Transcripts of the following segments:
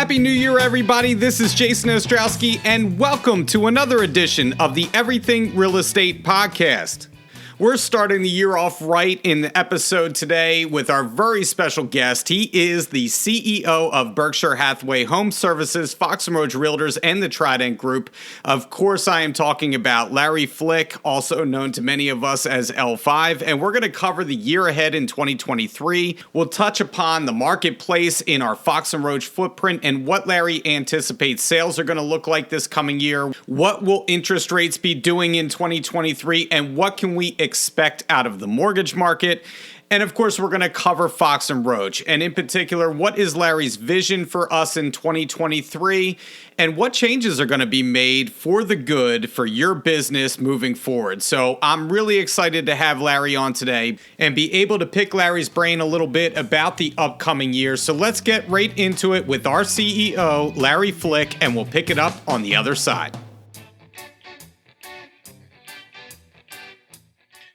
Happy New Year, everybody. This is Jason Ostrowski, and welcome to another edition of the Everything Real Estate Podcast. We're starting the year off right in the episode today with our very special guest. He is the CEO of Berkshire Hathaway Home Services, Fox Roach Realtors, and the Trident Group. Of course, I am talking about Larry Flick, also known to many of us as L5, and we're going to cover the year ahead in 2023. We'll touch upon the marketplace in our Fox and Roach footprint and what Larry anticipates sales are going to look like this coming year. What will interest rates be doing in 2023, and what can we expect out of the mortgage market? And of course, we're going to cover Fox and Roach, and in particular, what is Larry's vision for us in 2023, and what changes are going to be made for the good for your business moving forward. So I'm really excited to have Larry on today and be able to pick Larry's brain a little bit about the upcoming year. So let's get right into it with our CEO, Larry Flick, and we'll pick it up on the other side.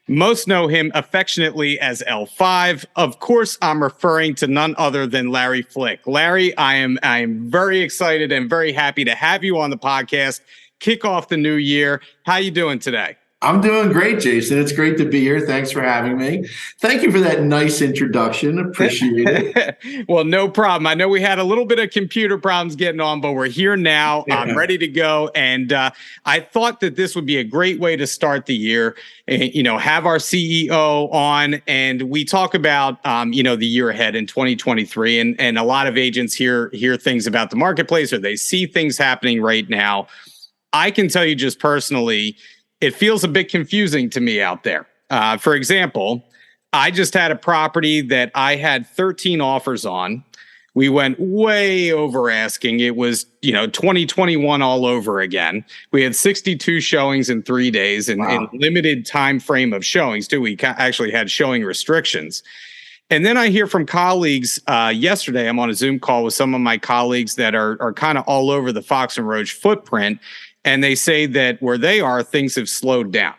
Most know him affectionately as L5. Of course, I'm referring to none other than Larry Flick. Larry, I am very excited and very happy to have you on the podcast. Kick off the new year. How you doing today? I'm doing great, Jason. It's great to be here. Thanks for having me. Thank you for that nice introduction. Appreciate it. Well, no problem. I know we had a little bit of computer problems getting on, but we're here now. Yeah. I'm ready to go. And I thought that this would be a great way to start the year. Have our CEO on, and we talk about, the year ahead in 2023. And a lot of agents hear things about the marketplace, or they see things happening right now. I can tell you just personally, it feels a bit confusing to me out there. For example, I just had a property that I had 13 offers on. We went way over asking. It was, 2021 all over again. We had 62 showings in 3 days and limited time frame of showings too. We actually had showing restrictions. And then I hear from colleagues, yesterday, I'm on a Zoom call with some of my colleagues that are kind of all over the Fox and Roach footprint. And they say that where they are, things have slowed down.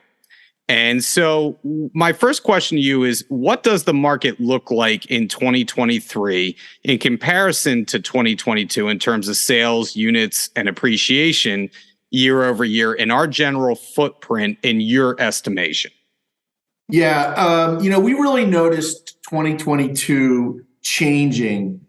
And so my first question to you is, what does the market look like in 2023 in comparison to 2022 in terms of sales, units, and appreciation year over year in our general footprint in your estimation? Yeah, we really noticed 2022 changing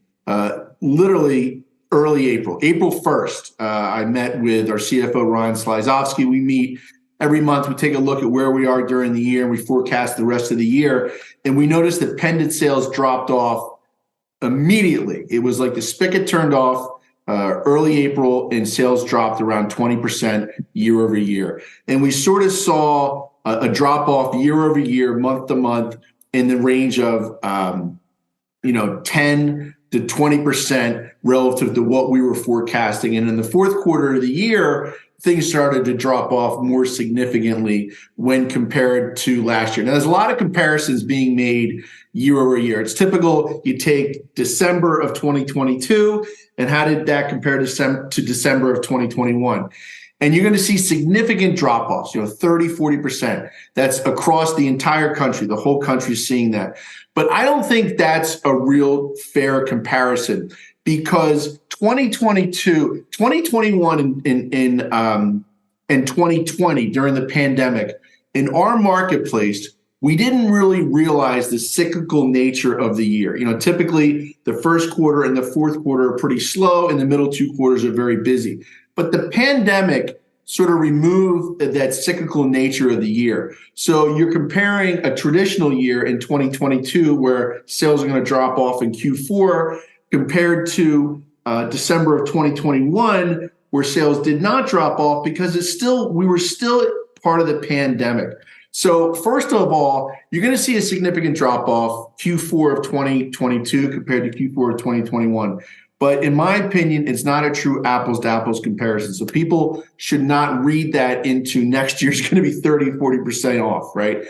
literally early April 1st. I met with our CFO, Ryan Slizovsky. We meet every month. We take a look at where we are during the year, and we forecast the rest of the year. And we noticed that pendant sales dropped off immediately. It was like the spigot turned off early April, and sales dropped around 20% year over year. And we sort of saw a drop off year over year, month to month, in the range of 10 to 20% relative to what we were forecasting. And in the fourth quarter of the year, things started to drop off more significantly when compared to last year. Now, there's a lot of comparisons being made year over year. It's typical. You take December of 2022, and how did that compare to December of 2021? And you're going to see significant drop-offs, 30, 40%. That's across the entire country. The whole country is seeing that. But I don't think that's a real fair comparison, because 2022, 2021 and 2020 during the pandemic, in our marketplace, we didn't really realize the cyclical nature of the year. Typically the first quarter and the fourth quarter are pretty slow, and the middle two quarters are very busy. But the pandemic sort of removed that cyclical nature of the year. So you're comparing a traditional year in 2022 where sales are going to drop off in Q4 compared to December of 2021 where sales did not drop off because we were still part of the pandemic. So first of all, you're going to see a significant drop off Q4 of 2022 compared to Q4 of 2021. But in my opinion, it's not a true apples to apples comparison. So people should not read that into next year's going to be 30, 40% off, right?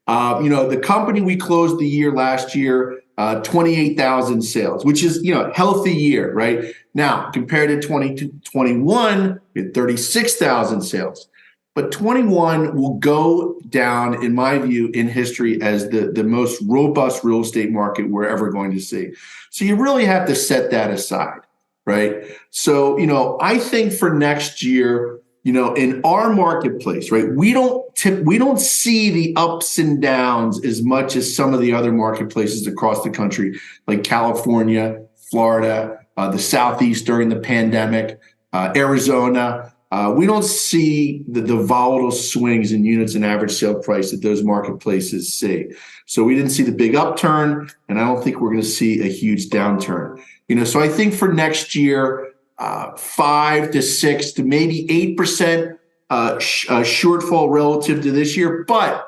The company, we closed the year last year, 28,000 sales, which is, healthy year, right? Now, compared to 2021, we had 36,000 sales. But 21 will go down, in my view, in history as the most robust real estate market we're ever going to see. So you really have to set that aside. right? So, I think for next year, in our marketplace, right, we don't see the ups and downs as much as some of the other marketplaces across the country, like California, Florida, the Southeast during the pandemic, Arizona. We don't see the volatile swings in units and average sale price that those marketplaces see. So we didn't see the big upturn, and I don't think we're going to see a huge downturn. So I think for next year, 5 to 6 to maybe 8% shortfall relative to this year, but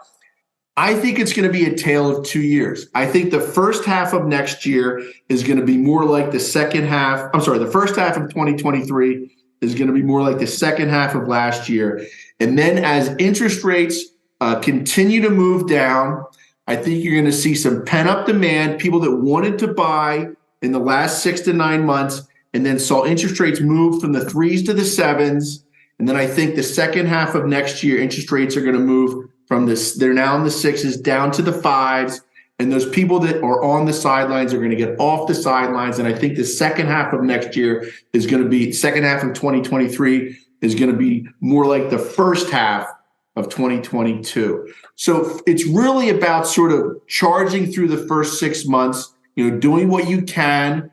I think it's going to be a tale of 2 years. I think the first half of next year is going to be more like the second half. I'm sorry, the first half of 2023 is going to be more like the second half of last year. And then as interest rates continue to move down, I think you're going to see some pent-up demand, people that wanted to buy in the last 6 to 9 months and then saw interest rates move from the 3s to the 7s. And then I think the second half of next year, interest rates are going to move from this, they're now in the 6s down to the 5s. And those people that are on the sidelines are going to get off the sidelines. And I think the second half of next year is going to be, second half of 2023 is going to be more like the first half of 2022. So it's really about sort of charging through the first 6 months, doing what you can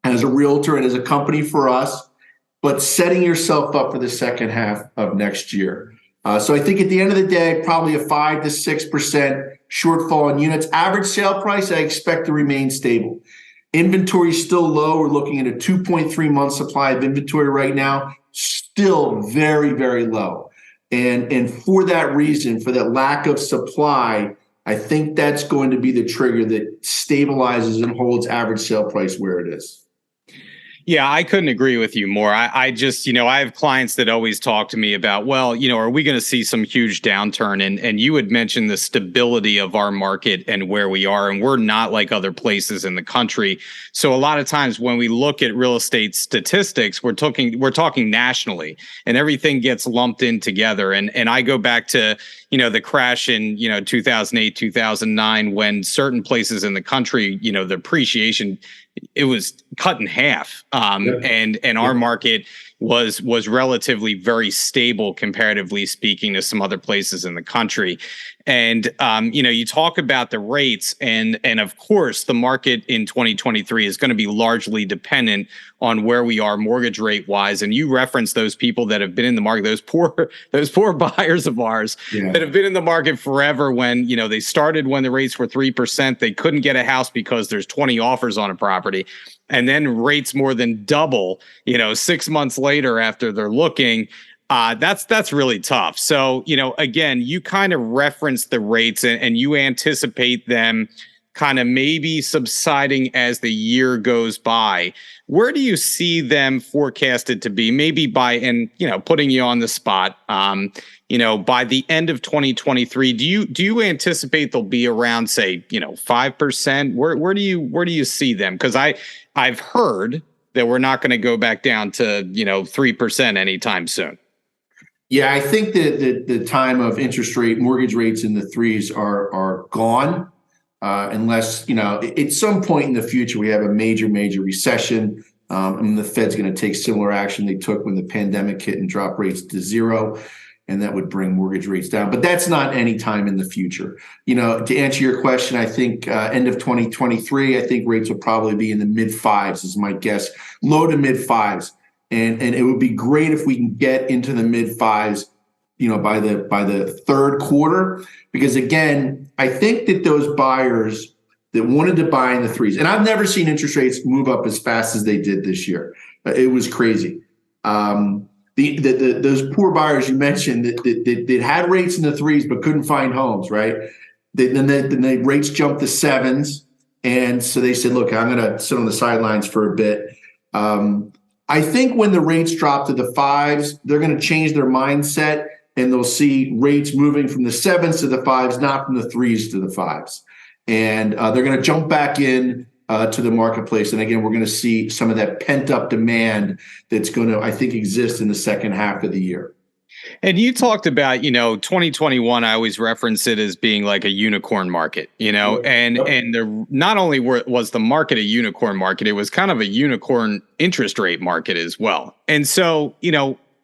as a realtor and as a company for us, but setting yourself up for the second half of next year. So I think at the end of the day, probably a 5 to 6% shortfall in units. Average sale price, I expect to remain stable. Inventory is still low. We're looking at a 2.3 month supply of inventory right now, still very, very low. And for that reason, for that lack of supply, I think that's going to be the trigger that stabilizes and holds average sale price where it is. Yeah, I couldn't agree with you more. I just, I have clients that always talk to me about, well, are we going to see some huge downturn? And you had mentioned the stability of our market and where we are, and we're not like other places in the country. So a lot of times when we look at real estate statistics, we're talking nationally, and everything gets lumped in together. And I go back to, the crash in, 2008, 2009, when certain places in the country, the appreciation, it was cut in half. And our market was relatively very stable, comparatively speaking, to some other places in the country. And, you talk about the rates, and of course, the market in 2023 is going to be largely dependent on where we are mortgage rate wise. And you referenced those people that have been in the market, those poor buyers of ours that have been in the market forever when, they started when the rates were 3%. They couldn't get a house because there's 20 offers on a property. And then rates more than double, 6 months later after they're looking. That's really tough. So, again, you kind of reference the rates and you anticipate them kind of maybe subsiding as the year goes by. Where do you see them forecasted to be? Maybe and putting you on the spot, by the end of 2023, do you anticipate they'll be around, say, 5%? Where do you see them? Because I've heard that we're not going to go back down to, 3% anytime soon. Yeah, I think that the time of mortgage rates in the 3s are gone, unless, at some point in the future we have a major recession. And the Fed's going to take similar action they took when the pandemic hit and drop rates to 0. And that would bring mortgage rates down. But that's not any time in the future. To answer your question, I think end of 2023, I think rates will probably be in the mid 5s is my guess, low to mid 5s. And it would be great if we can get into the mid 5s, by the third quarter, because again, I think that those buyers that wanted to buy in the 3s, and I've never seen interest rates move up as fast as they did this year. It was crazy. Those poor buyers you mentioned that had rates in the 3s but couldn't find homes, right? Then the rates jumped to 7s, and so they said, "Look, I'm going to sit on the sidelines for a bit." I think when the rates drop to the 5s, they're going to change their mindset, and they'll see rates moving from the 7s to the 5s, not from the 3s to the 5s, and they're going to jump back in to the marketplace. And again, we're going to see some of that pent up demand that's going to, I think, exist in the second half of the year. And you talked about, 2021, I always reference it as being like a unicorn market, and not only was the market a unicorn market, it was kind of a unicorn interest rate market as well. And so,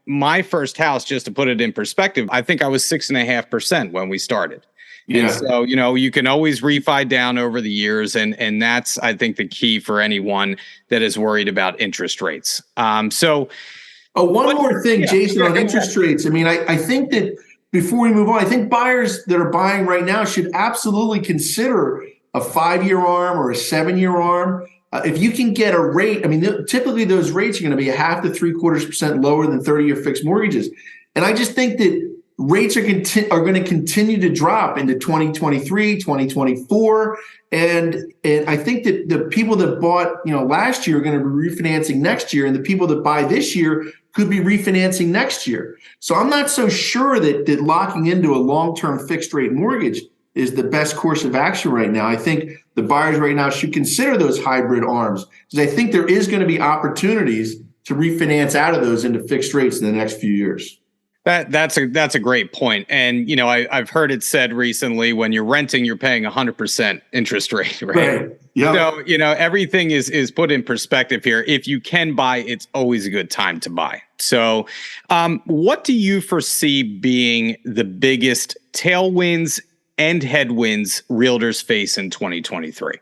my first house, just to put it in perspective, I think I was 6.5% when we started. And so, you can always refi down over the years. And that's, I think, the key for anyone that is worried about interest rates. One more thing, Jason, on interest rates. I mean, I think that before we move on, I think buyers that are buying right now should absolutely consider a 5-year ARM or a 7-year ARM. If you can get a rate, I mean, typically those rates are going to be 0.5 to 0.75% lower than 30-year fixed mortgages. And I just think that rates are going to continue to drop into 2023, 2024. And I think that the people that bought, last year are going to be refinancing next year. And the people that buy this year could be refinancing next year. So I'm not so sure that locking into a long-term fixed rate mortgage is the best course of action right now. I think the buyers right now should consider those hybrid ARMs, because I think there is going to be opportunities to refinance out of those into fixed rates in the next few years. That's a great point. And, I've heard it said recently, when you're renting, you're paying 100% interest rate, right? Yep. So, everything is put in perspective here. If you can buy, it's always a good time to buy. So, what do you foresee being the biggest tailwinds and headwinds realtors face in 2023?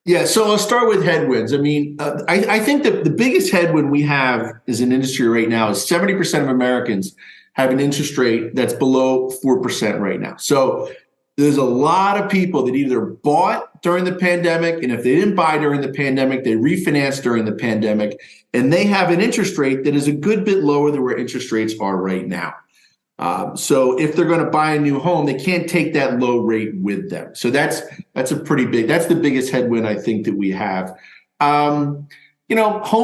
Yeah, so I'll start with headwinds. I mean, I think that the biggest headwind we have as an industry right now is 70% of Americans have an interest rate that's below 4% right now. So there's a lot of people that either bought during the pandemic, and if they didn't buy during the pandemic, they refinanced during the pandemic, and they have an interest rate that is a good bit lower than where interest rates are right now. So if they're going to buy a new home, they can't take that low rate with them. So that's the biggest headwind I think that we have. Home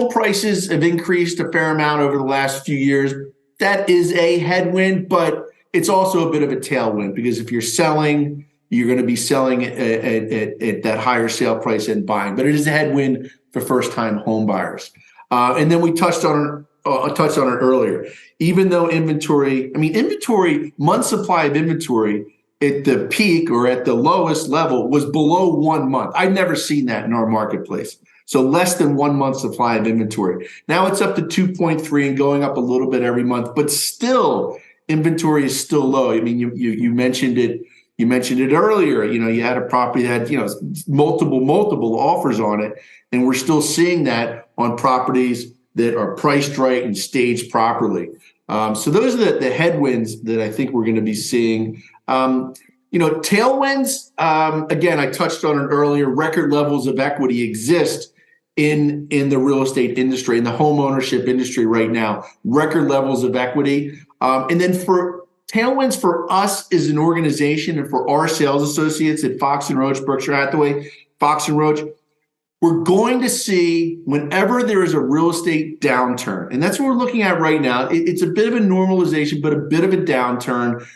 prices have increased a fair amount over the last few years. That is a headwind, but it's also a bit of a tailwind, because if you're selling, you're going to be selling at that higher sale price and buying. But it is a headwind for first-time home buyers. And then we touched on it earlier. Even though inventory, month supply of inventory at the peak or at the lowest level was below 1 month. I've never seen that in our marketplace. So less than 1 month supply of inventory. Now it's up to 2.3 and going up a little bit every month, but still inventory is still low. I mean, you mentioned it. You mentioned it earlier. You had a property that had, multiple offers on it, and we're still seeing that on properties that are priced right and staged properly. So those are the headwinds that I think we're going to be seeing. Tailwinds, again, I touched on it earlier. Record levels of equity exist in the real estate industry, in the home ownership industry right now. Record levels of equity. And then for tailwinds for us as an organization and for our sales associates at Fox Roach, Berkshire Hathaway, Fox Roach, we're going to see, whenever there is a real estate downturn, and that's what we're looking at right now. It's a bit of a normalization, but a bit of a downturn.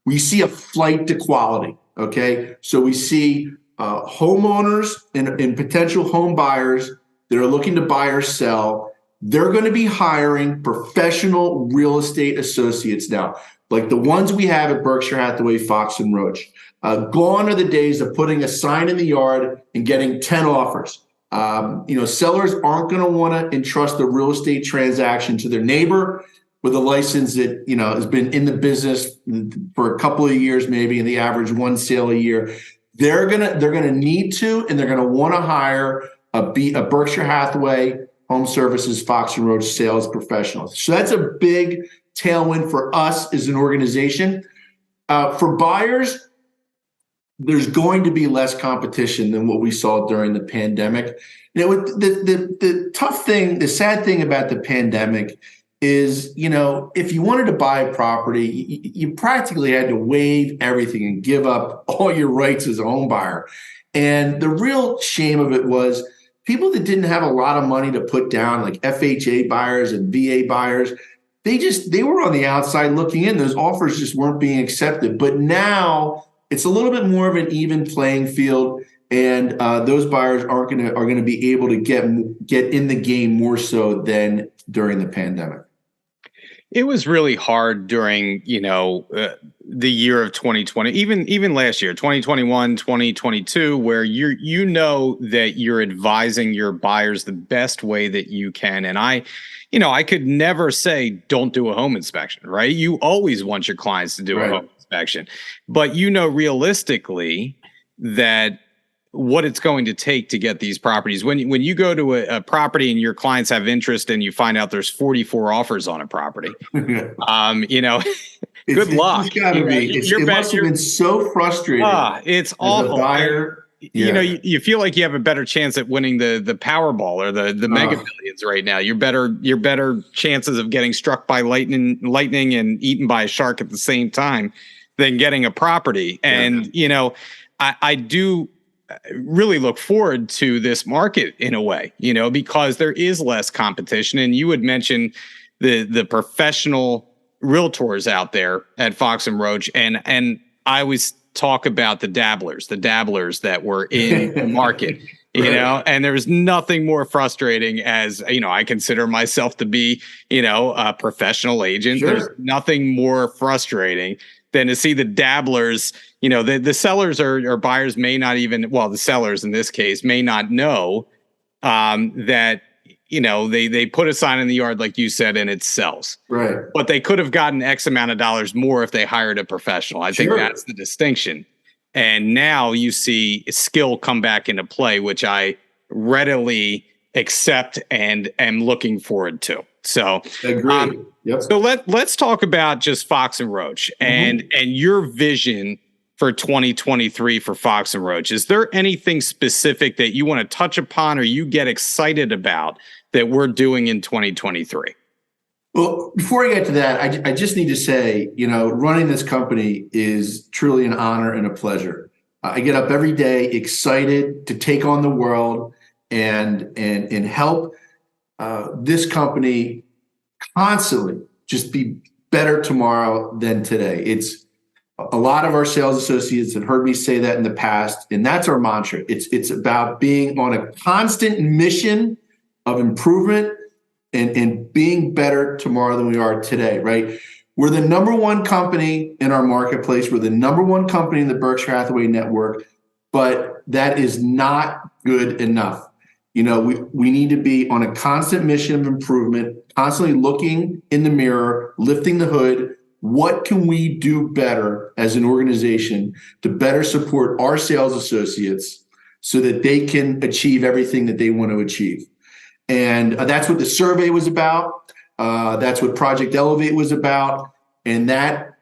We see a flight to quality, okay? So we see homeowners and potential home buyers that are looking to buy or sell. They're going to be hiring professional real estate associates now, like the ones we have at Berkshire Hathaway, Fox and Roach. Gone are the days of putting a sign in the yard and getting 10 offers. Sellers aren't going to want to entrust a real estate transaction to their neighbor with a license that, has been in the business for a couple of years, maybe, and the average one sale a year. They're gonna need to, and they're gonna want to hire a Berkshire Hathaway Home Services Fox and Roach sales professional. So that's a big tailwind for us as an organization. For buyers, there's going to be less competition than what we saw during the pandemic. The tough thing, the sad thing about the pandemic is, if you wanted to buy a property, you practically had to waive everything and give up all your rights as a home buyer. And the real shame of it was people that didn't have a lot of money to put down, like FHA buyers and VA buyers, they were on the outside looking in. Those offers just weren't being accepted. But now it's a little bit more of an even playing field, and those buyers are going to be able to get in the game more so than during the pandemic. it was really hard during, the year of 2020, even last year, 2021, 2022, where that you're advising your buyers the best way that you can. And I could never say, don't do a home inspection, right? You always want your clients to do a home inspection, but realistically that what it's going to take to get these properties. When you go to a property and your clients have interest and you find out there's 44 offers on a property, good luck. It must have been so frustrating. It's awful. Buyer. You feel like you have a better chance at winning the Powerball or the Mega Millions right now. Your better chances of getting struck by lightning and eaten by a shark at the same time than getting a property. And I do really look forward to this market in a way, because there is less competition. And you would mention the professional realtors out there at Fox and Roach, and I always talk about the dabblers that were in the market, and there's nothing more frustrating as, I consider myself to be, a professional agent. Sure. There's nothing more frustrating than to see the dabblers, the sellers or buyers may not even, the sellers in this case may not know that, they put a sign in the yard, like you said, and it sells. Right. But they could have gotten X amount of dollars more if they hired a professional. I think that's the distinction. And now you see skill come back into play, which I readily accept and am looking forward to. So, agree. Yep. So let's talk about just Fox and Roach and your vision for 2023 for Fox and Roach. Is there anything specific that you want to touch upon or you get excited about that we're doing in 2023? Well, before I get to that, I just need to say, running this company is truly an honor and a pleasure. I get up every day excited to take on the world and help this company constantly just be better tomorrow than today. It's a lot of our sales associates have heard me say that in the past, and that's our mantra. It's about being on a constant mission of improvement and being better tomorrow than we are today, right? We're the number one company in our marketplace. We're the number one company in the Berkshire Hathaway network, but that is not good enough. We need to be on a constant mission of improvement, constantly looking in the mirror, lifting the hood. What can we do better as an organization to better support our sales associates so that they can achieve everything that they want to achieve? And that's what the survey was about. That's what Project Elevate was about. And that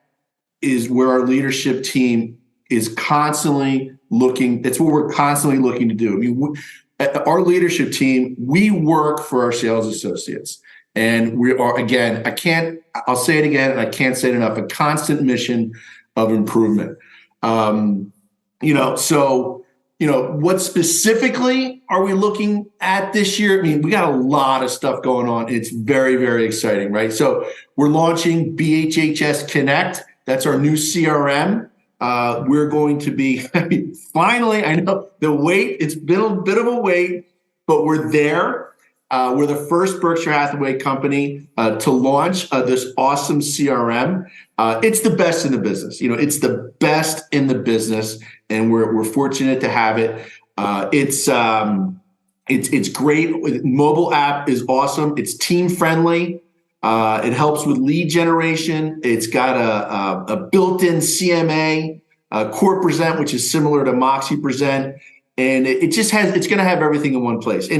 is where our leadership team is constantly looking. That's what we're constantly looking to do. Our leadership team, we work for our sales associates. And we are, again, I'll say it again, and I can't say it enough, a constant mission of improvement. What specifically are we looking at this year? We got a lot of stuff going on. It's very, very exciting, right? So we're launching BHHS Connect. That's our new CRM. We're going to be, finally, I know it's been a bit of a wait, but we're there. We're the first Berkshire Hathaway company to launch this awesome CRM. It's the best in the business. It's the best in the business, and we're fortunate to have it. It's great. Mobile app is awesome. It's team friendly. It helps with lead generation. It's got a built-in CMA, Core Present, which is similar to Moxie Present, and it's going to have everything in one place.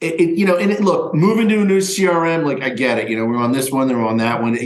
Look, moving to a new CRM, like I get it. We're on this one, they're on that one.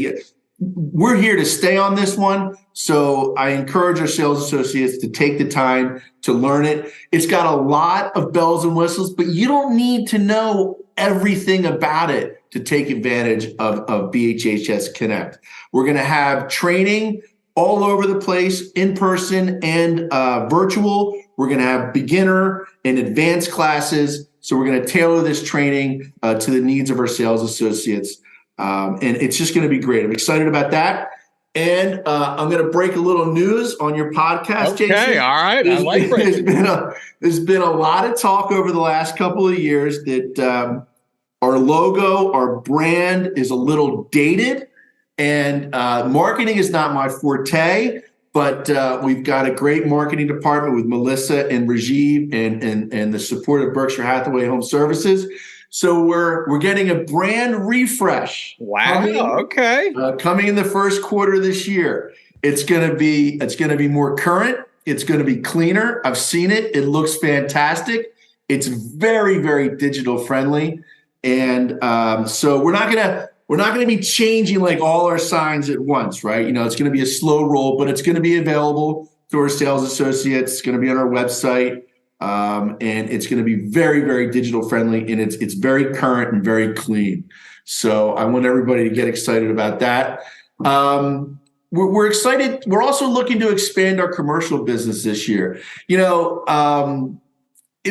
We're here to stay on this one. So I encourage our sales associates to take the time to learn it. It's got a lot of bells and whistles, but you don't need to know everything about it to take advantage of BHHS Connect. We're going to have training all over the place, in person and virtual. We're going to have beginner and advanced classes. So we're going to tailor this training to the needs of our sales associates. And it's just going to be great. I'm excited about that. And I'm going to break a little news on your podcast, Jason. Okay, all right. There's been a lot of talk over the last couple of years that Our logo, our brand is a little dated, and marketing is not my forte, but we've got a great marketing department with Melissa and Rajiv and the support of Berkshire Hathaway Home Services. So we're getting a brand refresh. Wow. Okay. Coming in the first quarter of this year. It's gonna be more current. It's gonna be cleaner. I've seen it. It looks fantastic. It's very, very digital friendly. And so we're not gonna be changing like all our signs at once, right? You know, it's gonna be a slow roll, but it's gonna be available to our sales associates. It's gonna be on our website, and it's gonna be very, very digital friendly, and it's very current and very clean. So I want everybody to get excited about that. We're excited. We're also looking to expand our commercial business this year. It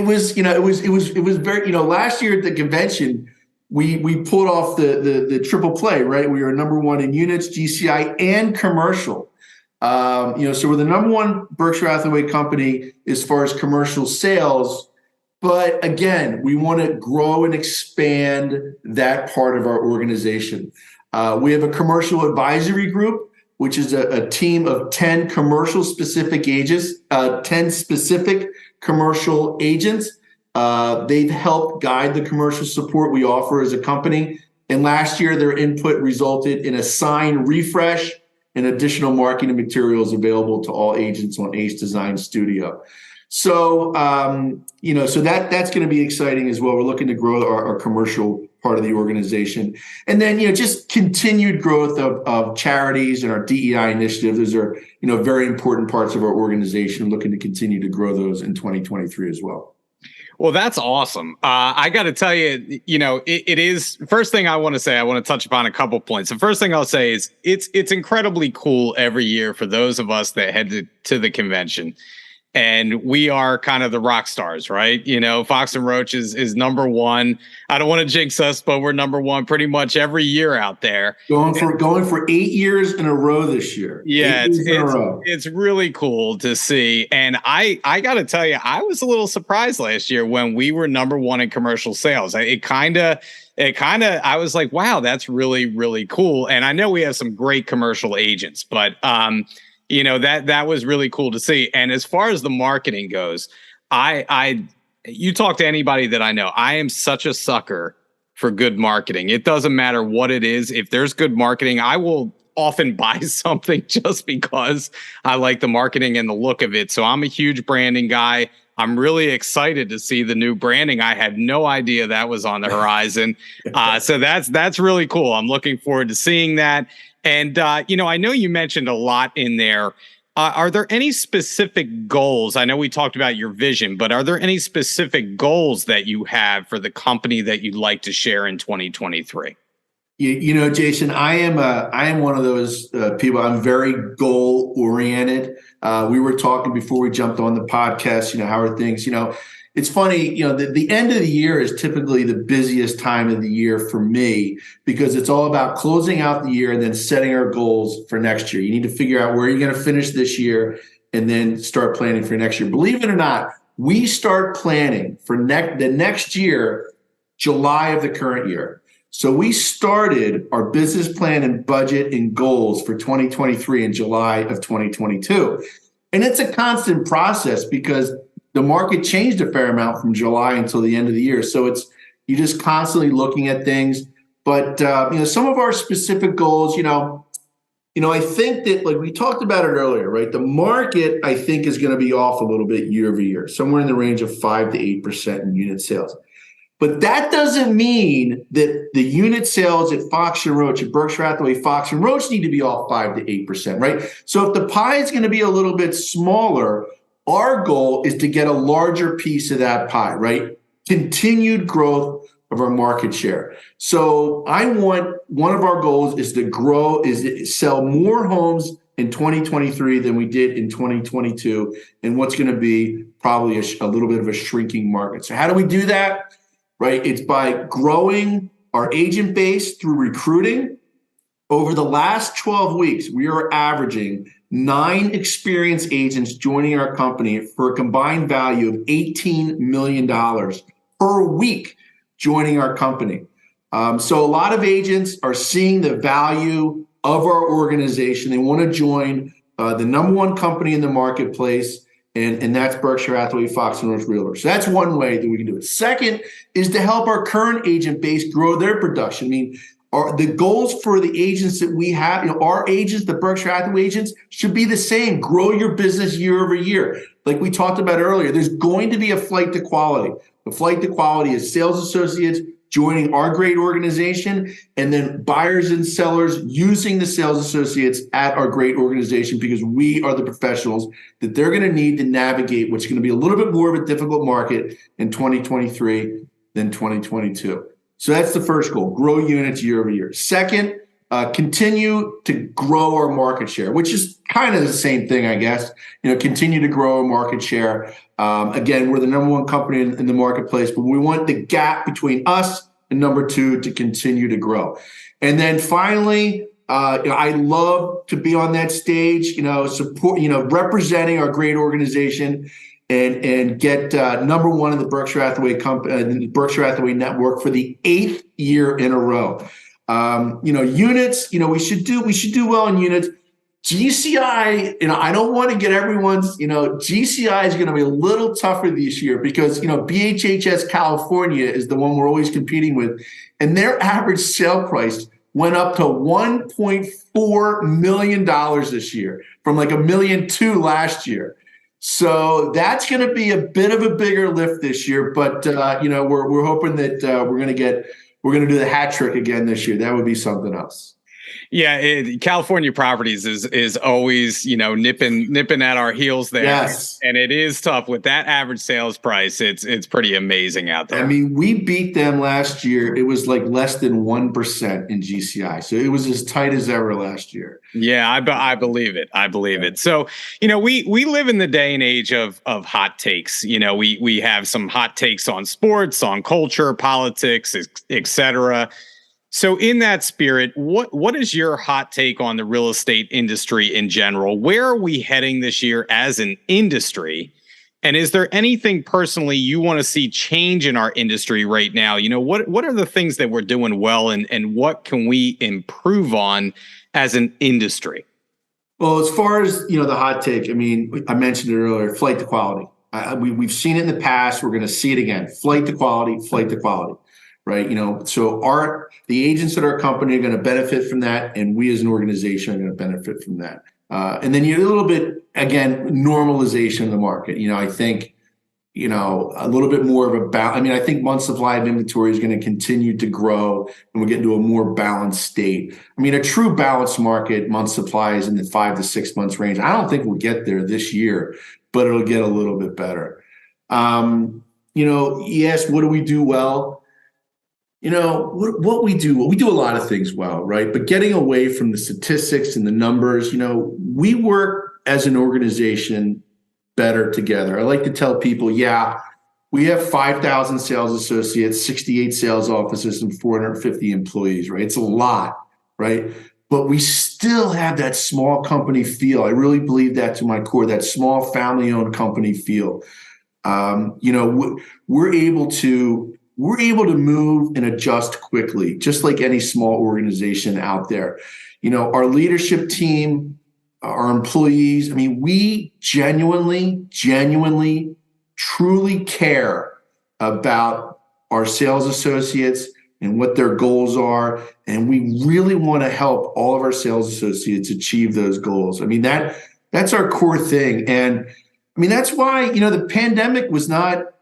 was very, last year at the convention, we pulled off the triple play, right? We were number one in units, GCI, and commercial. So we're the number one Berkshire Hathaway company as far as commercial sales. But again, we want to grow and expand that part of our organization. We have a commercial advisory group, which is a team of 10 commercial specific agents, 10 specific commercial agents. They've helped guide the commercial support we offer as a company. And last year, their input resulted in a sign refresh and additional marketing materials available to all agents on Ace Design Studio. So, so that's going to be exciting as well. We're looking to grow our commercial part of the organization. And then, just continued growth of charities and our DEI initiative. Those are, very important parts of our organization. Looking to continue to grow those in 2023 as well. Well, that's awesome. I got to tell you, it is. First thing I want to say, I want to touch upon a couple points. The first thing I'll say is it's incredibly cool every year for those of us that head to the convention. And we are kind of the rock stars, right? Fox and Roach is number one. I don't want to jinx us, but we're number one pretty much every year out there. Going for 8 years in a row this year. Yeah, it's really cool to see. And I got to tell you, I was a little surprised last year when we were number one in commercial sales. I was like, wow, that's really, really cool. And I know we have some great commercial agents, but that was really cool to see. And as far as the marketing goes, you talk to anybody that I know, I am such a sucker for good marketing. It doesn't matter what it is. If there's good marketing, I will often buy something just because I like the marketing and the look of it. So I'm a huge branding guy. I'm really excited to see the new branding. I had no idea that was on the horizon. So that's really cool. I'm looking forward to seeing that. And, I know you mentioned a lot in there. Are there any specific goals? I know we talked about your vision, but are there any specific goals that you have for the company that you'd like to share in 2023? Jason, I am one of those people. I'm very goal oriented. We were talking before we jumped on the podcast, how are things, it's funny, the end of the year is typically the busiest time of the year for me because it's all about closing out the year and then setting our goals for next year. You need to figure out where you're going to finish this year and then start planning for next year. Believe it or not, we start planning for the next year, July of the current year. So we started our business plan and budget and goals for 2023 in July of 2022. And it's a constant process because the market changed a fair amount from July until the end of the year. So you're just constantly looking at things. But, some of our specific goals, I think that like we talked about it earlier, right? The market, I think, is going to be off a little bit year over year, somewhere in the range of 5 to 8% in unit sales. But that doesn't mean that the unit sales at Fox and Roach, at Berkshire Hathaway Fox and Roach need to be off 5 to 8%, right? So if the pie is going to be a little bit smaller, our goal is to get a larger piece of that pie, right? Continued growth of our market share. So one of our goals is to sell more homes in 2023 than we did in 2022, and what's going to be probably a little bit of a shrinking market. So how do we do that? Right? It's by growing our agent base through recruiting. Over the last 12 weeks, we are averaging 9 experienced agents joining our company for a combined value of $18 million per week joining our company. So a lot of agents are seeing the value of our organization. They want to join the number one company in the marketplace, and that's Berkshire Hathaway Fox Roach Realtors. So that's one way that we can do it. Second is to help our current agent base grow their production. I mean, the goals for the agents that we have, our agents, the Berkshire Hathaway agents, should be the same. Grow your business year over year. Like we talked about earlier, there's going to be a flight to quality. The flight to quality is sales associates joining our great organization, and then buyers and sellers using the sales associates at our great organization, because we are the professionals that they're going to need to navigate what's going to be a little bit more of a difficult market in 2023 than 2022. So that's the first goal, grow units year over year. Second, continue to grow our market share, which is kind of the same thing, I guess. Continue to grow our market share. Again, we're the number one company in the marketplace, but we want the gap between us and number two to continue to grow. And then finally, I love to be on that stage, support, representing our great organization and get number one in the Berkshire Hathaway the Berkshire Hathaway network for the 8th year in a row. Units, we should do well in units. GCI, I don't want to get everyone's, GCI is going to be a little tougher this year because, BHHS California is the one we're always competing with. And their average sale price went up to $1.4 million this year from like $1.2 million last year. So that's going to be a bit of a bigger lift this year, but we're hoping that we're going to do the hat trick again this year. That would be something else. Yeah, California properties is always, nipping at our heels there. Yes. And it is tough with that average sales price. It's pretty amazing out there. I mean, we beat them last year. It was like less than 1% in GCI. So it was as tight as ever last year. Yeah, I believe it. I believe it. So, we live in the day and age of hot takes. We have some hot takes on sports, on culture, politics, et cetera. So in that spirit, what is your hot take on the real estate industry in general? Where are we heading this year as an industry? And is there anything personally you want to see change in our industry right now? What are the things that we're doing well, and what can we improve on as an industry? Well, as far as, the hot take, I mean, I mentioned it earlier, flight to quality. We've seen it in the past. We're going to see it again. Flight to quality, flight to quality. Right. So the agents at our company are going to benefit from that. And we as an organization are going to benefit from that. And then a little bit, again, normalization of the market. I think, a little bit more of a balance. I mean, I think month supply of inventory is going to continue to grow and we'll get into a more balanced state. I mean, a true balanced market, month supply is in the 5 to 6 months range. I don't think we'll get there this year, but it'll get a little bit better. Yes, what do we do well? What we do a lot of things well, right? But getting away from the statistics and the numbers, we work as an organization better together. I like to tell people, we have 5,000 sales associates, 68 sales offices, and 450 employees, right? It's a lot, right? But we still have that small company feel. I really believe that to my core, that small family-owned company feel. We're able to move and adjust quickly, just like any small organization out there. Our leadership team, our employees, I mean, we genuinely, truly care about our sales associates and what their goals are. And we really want to help all of our sales associates achieve those goals. I mean, that's our core thing. And I mean, that's why, the pandemic was not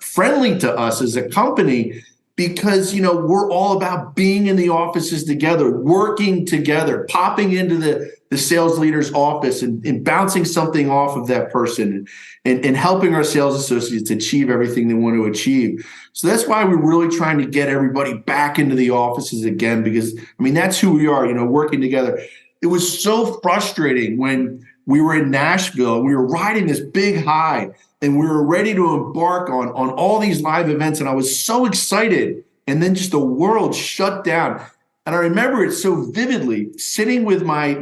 friendly to us as a company, because, we're all about being in the offices together, working together, popping into the sales leader's office and bouncing something off of that person and helping our sales associates achieve everything they want to achieve. So that's why we're really trying to get everybody back into the offices again, because, I mean, that's who we are, working together. It was so frustrating when we were in Nashville and we were riding this big high and we were ready to embark on all these live events. And I was so excited. And then just the world shut down. And I remember it so vividly, sitting with my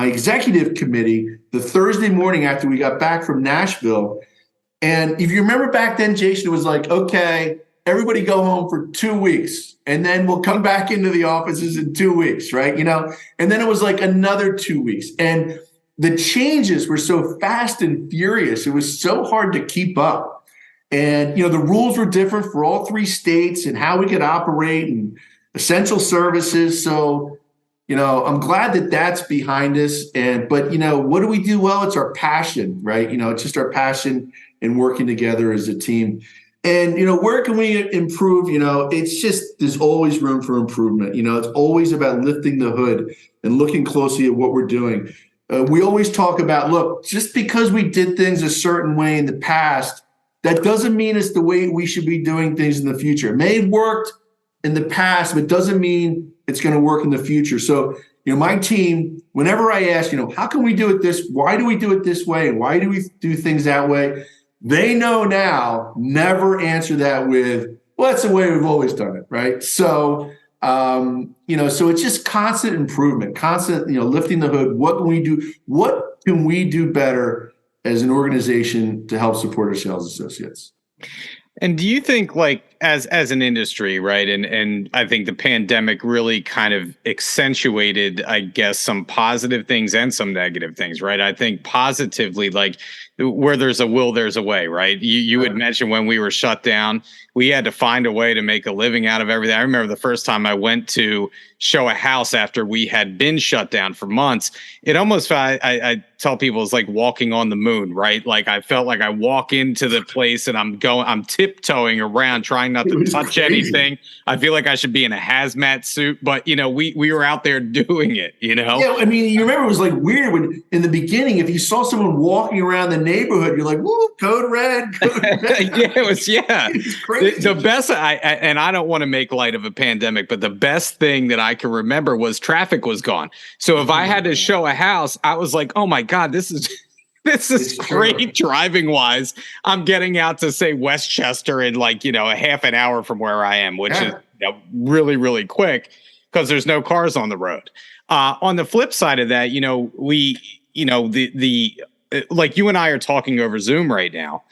executive committee the Thursday morning after we got back from Nashville. And if you remember back then, Jason, it was like, okay, everybody go home for 2 weeks, and then we'll come back into the offices in 2 weeks, right? And then it was like another 2 weeks. And the changes were so fast and furious. It was so hard to keep up. And, the rules were different for all 3 states and how we could operate and essential services. So, I'm glad that that's behind us. But what do we do well? It's our passion, right? It's just our passion in working together as a team. And, where can we improve? It's just, there's always room for improvement. It's always about lifting the hood and looking closely at what we're doing. We always talk about, look, just because we did things a certain way in the past, that doesn't mean it's the way we should be doing things in the future. It may have worked in the past, but it doesn't mean it's going to work in the future. So, my team, whenever I ask, how can we do it why do we do it this way? And why do we do things that way? They know now, never answer that with, well, that's the way we've always done it, right? So, so it's just constant improvement, constant, lifting the hood. What can we do? What can we do better as an organization to help support our sales associates? And do you think, like, as an industry, right? And I think the pandemic really kind of accentuated, I guess, some positive things and some negative things, right? I think positively, like, where there's a will, there's a way, right? You had mentioned when we were shut down, we had to find a way to make a living out of everything. I remember the first time I went to show a house after we had been shut down for months. It almost, I tell people, it's like walking on the moon, right? Like, I felt like I walk into the place and I'm tiptoeing around, trying not to touch anything. I feel like I should be in a hazmat suit, but we were out there doing it, Yeah, I mean, you remember it was like weird when in the beginning, if you saw someone walking around the neighborhood, you're like, woo, code red. Code red. It was crazy. The best, I don't want to make light of a pandemic, but the best thing that I can remember was traffic was gone. So if I had to show a house, I was like, oh my God, this is great driving wise. I'm getting out to, say, Westchester in a half an hour from where I am, which is really, really quick because there's no cars on the road. On the flip side of that, like you and I are talking over Zoom right now.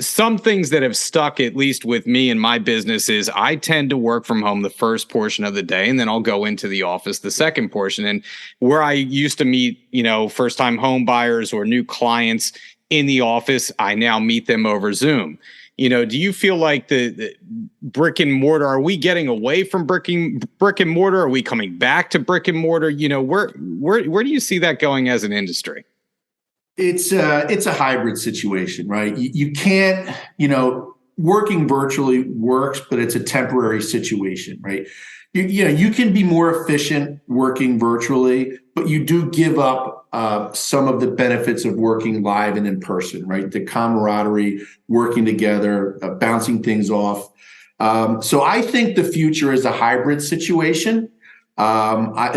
Some things that have stuck, at least with me and my business, is I tend to work from home the first portion of the day, and then I'll go into the office the second portion. And where I used to meet, first-time home buyers or new clients in the office, I now meet them over Zoom. Do you feel like the brick and mortar, are we getting away from brick and mortar? Are we coming back to brick and mortar? Where do you see that going as an industry? It's a hybrid situation, right? You can't, working virtually works, but it's a temporary situation, right? You can be more efficient working virtually, but you do give up some of the benefits of working live and in person, right? The camaraderie, working together, bouncing things off. So I think the future is a hybrid situation. I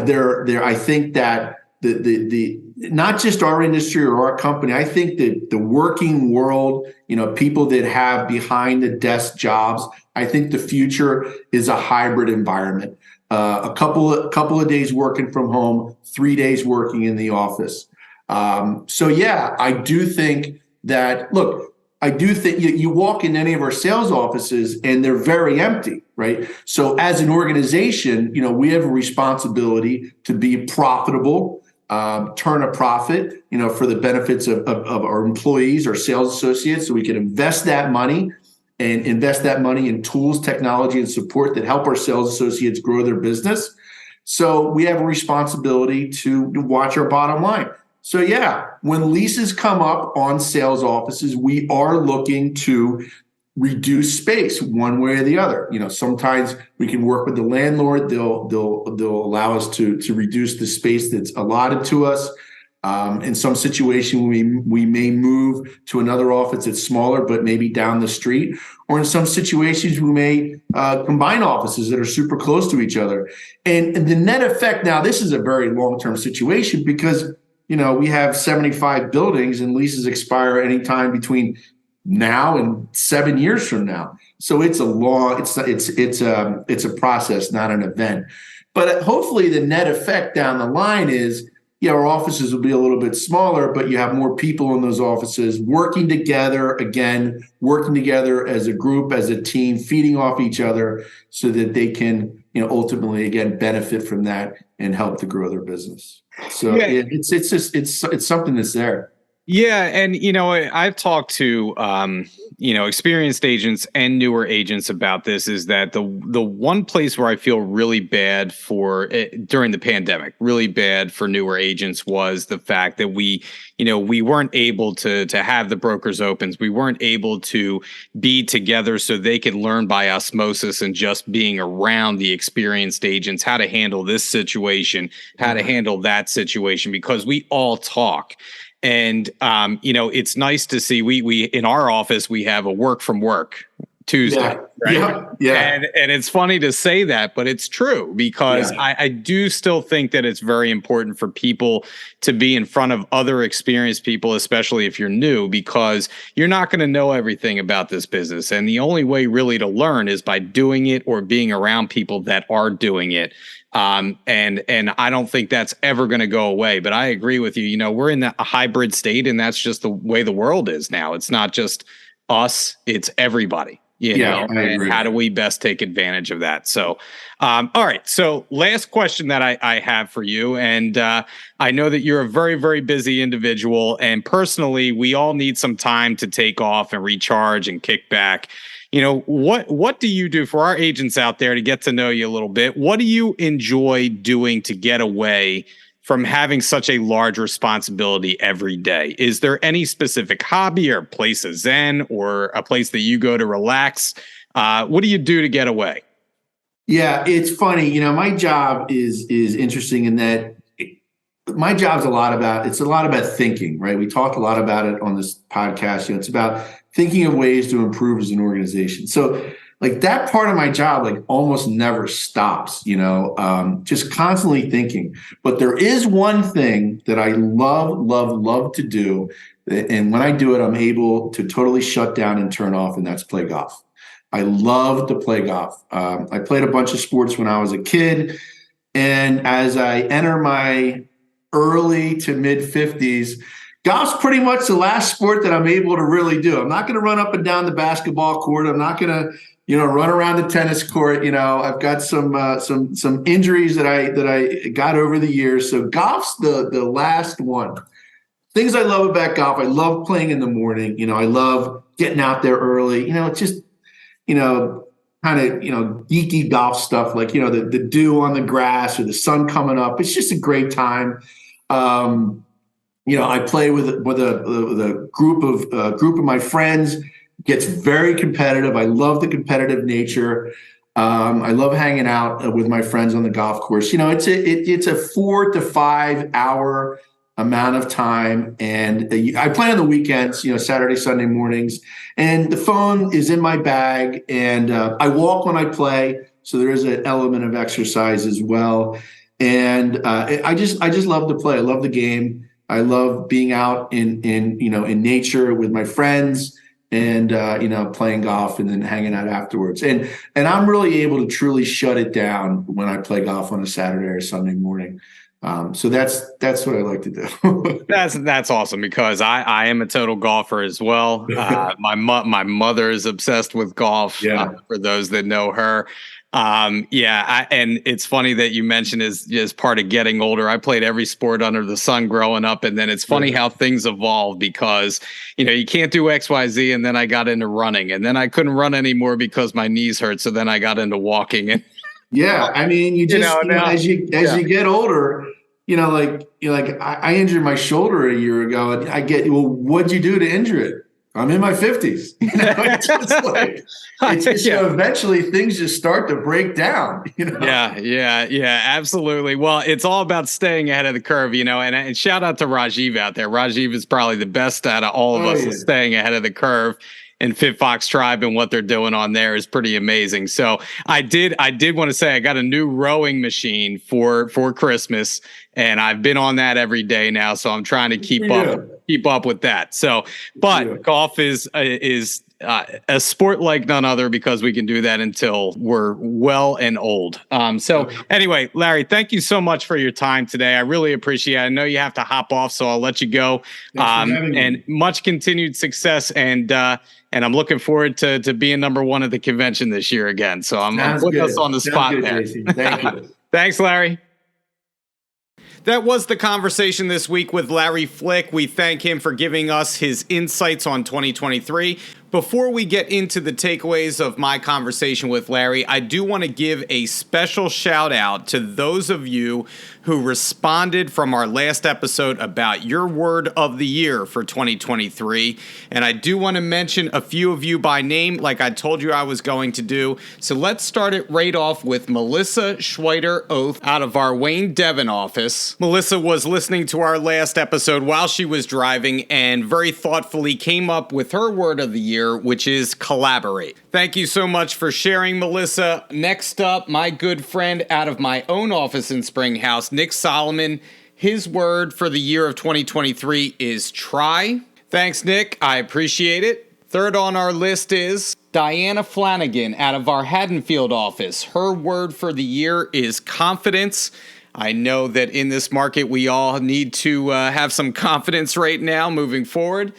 think that the not just our industry or our company, I think that the working world, people that have behind the desk jobs, I think the future is a hybrid environment. A couple of days working from home, 3 days working in the office. So yeah, I do think that, look, I do think you walk in any of our sales offices and they're very empty, right? So as an organization, we have a responsibility to be profitable, turn a profit, for the benefits of our employees, our sales associates, so we can invest that money in tools, technology, and support that help our sales associates grow their business. So we have a responsibility to watch our bottom line. So yeah, when leases come up on sales offices, we are looking to reduce space one way or the other. Sometimes we can work with the landlord. They'll allow us to reduce the space that's allotted to us. In some situation, we may move to another office that's smaller, but maybe down the street. Or in some situations, we may combine offices that are super close to each other. And the net effect, now this is a very long-term situation because, we have 75 buildings and leases expire anytime between now and 7 years from now. So it's a process, not an event. But hopefully the net effect down the line is, yeah, our offices will be a little bit smaller, but you have more people in those offices working together, again, working together as a group, as a team, feeding off each other so that they can, ultimately, again, benefit from that and help to grow their business. So it's something that's there. Yeah, and I've talked to experienced agents and newer agents about this. Is that the one place where I feel really bad for during the pandemic, really bad for newer agents, was the fact that we weren't able to have the brokers opens. We weren't able to be together so they could learn by osmosis and just being around the experienced agents how to handle this situation, how to handle that situation, because we all talk. And it's nice to see we in our office we have a work from work Tuesday, right? Yeah. And it's funny to say that, but it's true, because I do still think that it's very important for people to be in front of other experienced people, especially if you're new, because you're not going to know everything about this business. And the only way really to learn is by doing it or being around people that are doing it. And I don't think that's ever going to go away, but I agree with you. We're in a hybrid state, and that's just the way the world is now. It's not just us, it's everybody, I agree. How do we best take advantage of that? So, all right. So last question that I have for you. And, I know that you're a very, very busy individual, and personally, we all need some time to take off and recharge and kick back. What do you do for our agents out there to get to know you a little bit? What do you enjoy doing to get away from having such a large responsibility every day? Is there any specific hobby or place of zen or a place that you go to relax? What do you do to get away? Yeah, it's funny. My job is interesting in that my job's a lot about thinking, right? We talk a lot about it on this podcast. It's about thinking of ways to improve as an organization. So like that part of my job, like almost never stops, just constantly thinking. But there is one thing that I love to do. And when I do it, I'm able to totally shut down and turn off, and that's play golf. I love to play golf. I played a bunch of sports when I was a kid. And as I enter my early to mid 50s, golf's pretty much the last sport that I'm able to really do. I'm not going to run up and down the basketball court. I'm not going to, run around the tennis court. I've got some injuries that I got over the years. So golf's the last one. Things I love about golf: I love playing in the morning. I love getting out there early. It's just, kind of, geeky golf stuff, like, the dew on the grass or the sun coming up. It's just a great time. I play with a group of my friends. Gets very competitive. I love the competitive nature. I love hanging out with my friends on the golf course. It's a 4 to 5 hour amount of time, and I play on the weekends. Saturday, Sunday mornings, and the phone is in my bag, and I walk when I play, so there is an element of exercise as well. And I just love to play. I love the game. I love being out in nature with my friends, and playing golf and then hanging out afterwards. And I'm really able to truly shut it down when I play golf on a Saturday or Sunday morning. So that's what I like to do. That's awesome, because I am a total golfer as well. My mother is obsessed with golf. For those that know her. And it's funny that you mentioned as part of getting older. I played every sport under the sun growing up, and then it's funny how things evolve, because you can't do XYZ, and then I got into running, and then I couldn't run anymore because my knees hurt. So then I got into walking. And I mean, you just as you get older, I injured my shoulder a year ago, and I get, well, what'd you do to injure it? I'm in my 50s. Eventually things just start to break down. Yeah, absolutely. Well, it's all about staying ahead of the curve, and shout out to Rajiv out there. Rajiv is probably the best out of all of us at staying ahead of the curve. And Fit Fox Tribe and what they're doing on there is pretty amazing. So I did want to say I got a new rowing machine for Christmas, and I've been on that every day now. So I'm trying to keep up with that. So, but golf is a sport like none other because we can do that until we're well and old. So anyway, Larry, thank you so much for your time today. I really appreciate it. I know you have to hop off, so I'll let you go. And much continued success. And I'm looking forward to being number one at the convention this year again. So I'm putting us on the spot there. Thank you. Thanks, Larry. That was the conversation this week with Larry Flick. We thank him for giving us his insights on 2023. Before we get into the takeaways of my conversation with Larry, I do want to give a special shout out to those of you who responded from our last episode about your word of the year for 2023. And I do want to mention a few of you by name, like I told you I was going to do. So let's start it right off with Melissa Schweider-Oath out of our Wayne Devon office. Melissa was listening to our last episode while she was driving and very thoughtfully came up with her word of the year, which is collaborate. Thank you so much for sharing, Melissa. Next up, my good friend out of my own office in Springhouse, Nick Solomon. His word for the year of 2023 is try. Thanks, Nick. I appreciate it. Third on our list is Diana Flanagan out of our Haddonfield office. Her word for the year is confidence. I know that in this market, we all need to have some confidence right now moving forward.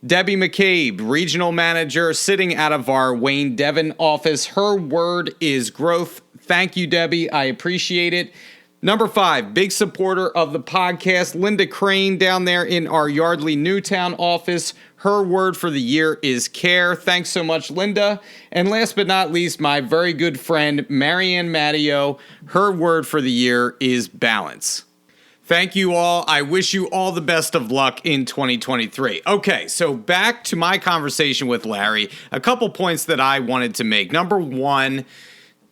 Debbie McCabe, regional manager, sitting out of our Wayne Devon office. Her word is growth. Thank you, Debbie. I appreciate it. Number 5, big supporter of the podcast, Linda Crane down there in our Yardley Newtown office. Her word for the year is care. Thanks so much, Linda. And last but not least, my very good friend, Marianne Matteo. Her word for the year is balance. Thank you all. I wish you all the best of luck in 2023. Okay, so back to my conversation with Larry. A couple points that I wanted to make. Number 1,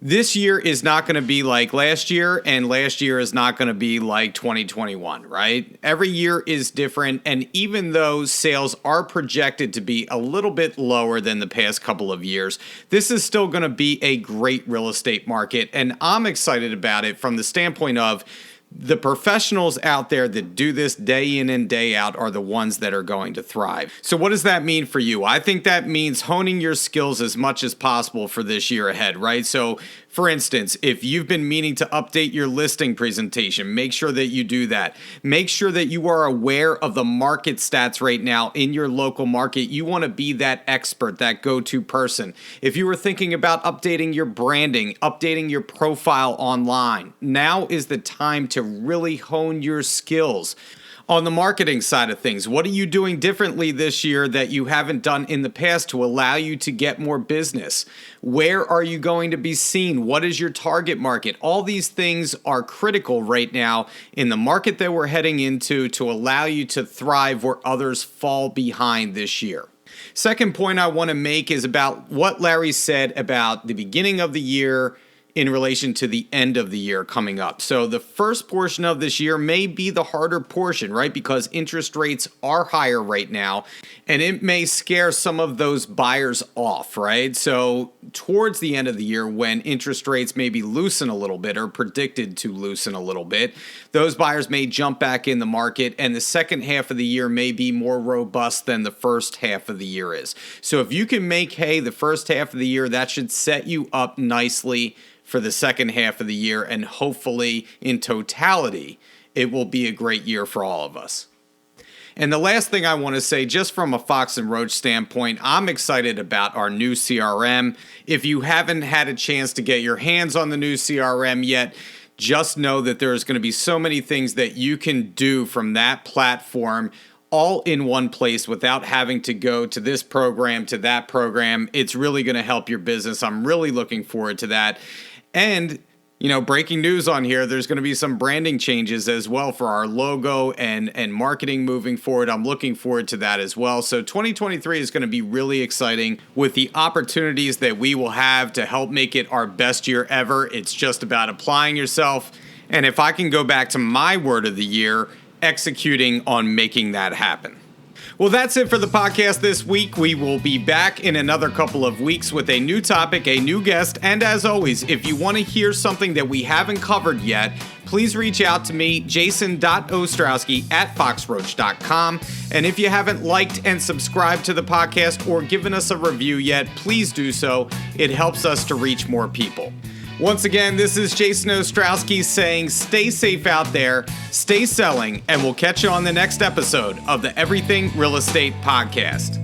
this year is not going to be like last year, and last year is not going to be like 2021, right? Every year is different, and even though sales are projected to be a little bit lower than the past couple of years, this is still going to be a great real estate market, and I'm excited about it from the standpoint of the professionals out there that do this day in and day out are the ones that are going to thrive. So what does that mean for you? I think that means honing your skills as much as possible for this year ahead, right? So for instance, if you've been meaning to update your listing presentation, make sure that you do that. Make sure that you are aware of the market stats right now in your local market. You want to be that expert, that go-to person. If you were thinking about updating your branding, updating your profile online, now is the time to really hone your skills. On the marketing side of things, what are you doing differently this year that you haven't done in the past to allow you to get more business? Where are you going to be seen? What is your target market? All these things are critical right now in the market that we're heading into to allow you to thrive where others fall behind this year. Second point I want to make is about what Larry said about the beginning of the year in relation to the end of the year coming up. So the first portion of this year may be the harder portion, right? Because interest rates are higher right now, and it may scare some of those buyers off, right? So towards the end of the year, when interest rates maybe loosen a little bit or predicted to loosen a little bit, those buyers may jump back in the market, and the second half of the year may be more robust than the first half of the year is. So if you can make hay the first half of the year, that should set you up nicely for the second half of the year, and hopefully in totality, it will be a great year for all of us. And the last thing I want to say, just from a Fox and Roach standpoint, I'm excited about our new CRM. If you haven't had a chance to get your hands on the new CRM yet, just know that there's going to be so many things that you can do from that platform all in one place without having to go to this program, to that program. It's really going to help your business. I'm really looking forward to that. And, you know, breaking news on here, there's going to be some branding changes as well for our logo and marketing moving forward. I'm looking forward to that as well. So 2023 is going to be really exciting with the opportunities that we will have to help make it our best year ever. It's just about applying yourself. And if I can go back to my word of the year, executing on making that happen. Well, that's it for the podcast this week. We will be back in another couple of weeks with a new topic, a new guest. And as always, if you want to hear something that we haven't covered yet, please reach out to me, jason.ostrowski@foxroach.com. And if you haven't liked and subscribed to the podcast or given us a review yet, please do so. It helps us to reach more people. Once again, this is Jason Ostrowski saying stay safe out there, stay selling, and we'll catch you on the next episode of the Everything Real Estate Podcast.